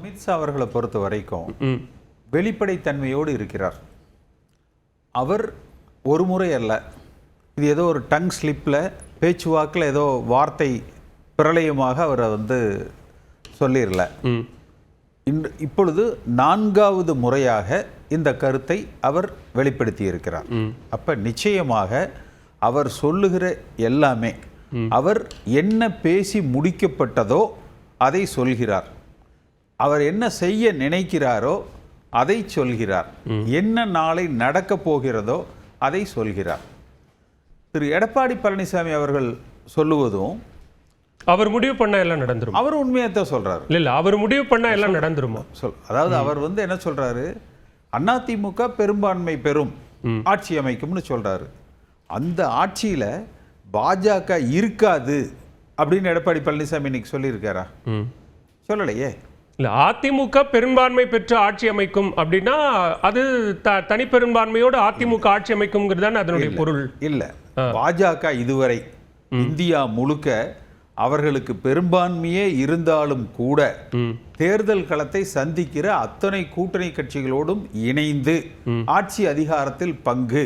அமித்ஷா அவர்களை பொறுத்த வரைக்கும் வெளிப்படைத்தன்மையோடு இருக்கிறார். அவர் ஒரு முறை அல்ல, இது ஏதோ ஒரு டங் ஸ்லிப்பில் பேச்சுவாக்கில் ஏதோ வார்த்தை பிரளயமாக அவர் சொல்லிடல. இப்பொழுது 4வது முறையாக இந்த கருத்தை அவர் வெளிப்படுத்தி இருக்கிறார். அப்ப நிச்சயமாக அவர் சொல்லுகிற எல்லாமே அவர் என்ன பேசி முடிக்கப்பட்டதோ அதை சொல்கிறார். அவர் என்ன செய்ய நினைக்கிறாரோ அதை சொல்கிறார். என்ன நாளை நடக்கப் போகிறதோ அதை சொல்கிறார். திரு எடப்பாடி பழனிசாமி அவர்கள் சொல்லுவதும் அவர் முடிவு பண்ண எல்லாம் நடந்துரும். அவர் உண்மையத்தான் சொல்றாரு. இல்ல அவர் முடிவு பண்ண எல்லாம் நடந்துருமா? அதாவது அவர் என்ன சொல்றாரு, அதிமுக பெரும்பான்மை பெறும் ஆட்சி அமைக்கும்னு சொல்றாரு. அந்த ஆட்சியில பாஜக இருக்காது அப்படின்னு எடப்பாடி பழனிசாமி இன்னைக்கு சொல்லியிருக்காரா? சொல்லலையே. இல்ல அதிமுக பெரும்பான்மை பெற்று ஆட்சி அமைக்கும் அப்படின்னா அது தனி பெரும்பான்மையோடு அதிமுக ஆட்சி அமைக்கும்ங்கிறது அதனுடைய பொருள் இல்ல. பாஜக இதுவரை இந்தியா முழுக்க அவர்களுக்கு பெரும்பான்மையே இருந்தாலும் கூட தேர்தல் களத்தை சந்திக்கிற அத்தனை கூட்டணி கட்சிகளோடும் இணைந்து ஆட்சி அதிகாரத்தில் பங்கு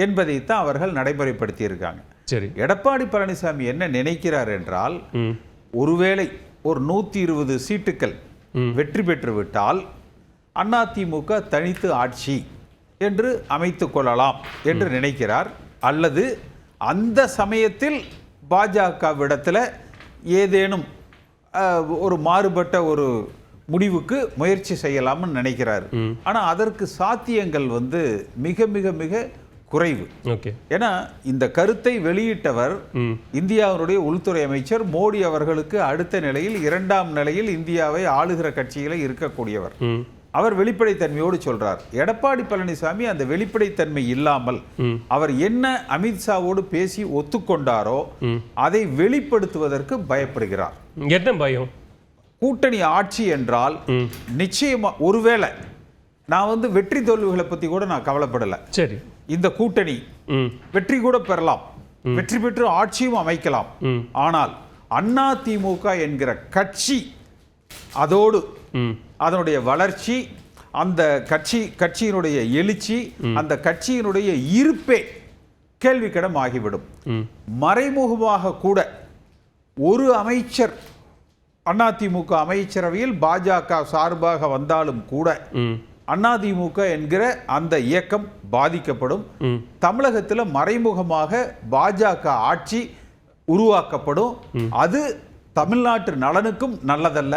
என்பதைத்தான் அவர்கள் நடைமுறைப்படுத்தி இருக்காங்க. சரி, எடப்பாடி பழனிசாமி என்ன நினைக்கிறார் என்றால், ஒருவேளை ஒரு 120 சீட்டுகள் வெற்றி பெற்று விட்டால் அதிமுக தனித்து ஆட்சி என்று அமைத்துக் கொள்ளலாம் என்று நினைக்கிறார். அல்லது அந்த சமயத்தில் பாஜகவிடத்தில் ஏதேனும் ஒரு மாறுபட்ட ஒரு முடிவுக்கு முயற்சி செய்யலாம்னு நினைக்கிறார். ஆனால் அதற்கு சாத்தியங்கள் மிக மிக மிக குறைவு. ஏன்னா இந்த கருத்தை வெளியிட்டவர் இந்தியாவுடைய உள்துறை அமைச்சர் மோடி அவர்களுக்கு அடுத்த நிலையில் 2ஆம் நிலையில் இந்தியாவை ஆளுகிற கட்சியில இருக்கக்கூடியவர். அவர் வெளிப்படைத்தன்மையோடு சொல்றார். எடப்பாடி பழனிசாமி அந்த வெளிப்படைத்தன்மை இல்லாமல் அவர் என்ன அமித்ஷாவோடு பேசி ஒத்துக்கொண்டாரோ அதை வெளிப்படுத்துவதற்கு பயப்படுகிறார். என்ன பயம்? கூட்டணி ஆட்சி என்றால் நிச்சயமா, ஒருவேளை நான் வெற்றி தோல்விகளை பத்தி கூட நான் கவலைப்படல. சரி, இந்த கூட்டணி வெற்றி கூட பெறலாம், வெற்றி பெற்று ஆட்சியும் அமைக்கலாம். ஆனால் அதிமுக என்கிற கட்சி, அதோடு அதனுடைய வளர்ச்சி, அந்த கட்சியினுடைய எழுச்சி, அந்த கட்சியினுடைய இருப்பே கேள்விக்கிடம் ஆகிவிடும். மறைமுகமாக கூட ஒரு அமைச்சர் அதிமுக அமைச்சரவையில் பாஜக சார்பாக வந்தாலும் கூட அதிமுக என்கிற அந்த இயக்கம் பாதிக்கப்படும். தமிழகத்தில் மறைமுகமாக பாஜக ஆட்சி உருவாக்கப்படும். அது தமிழ்நாட்டு நலனுக்கும் நல்லதல்ல.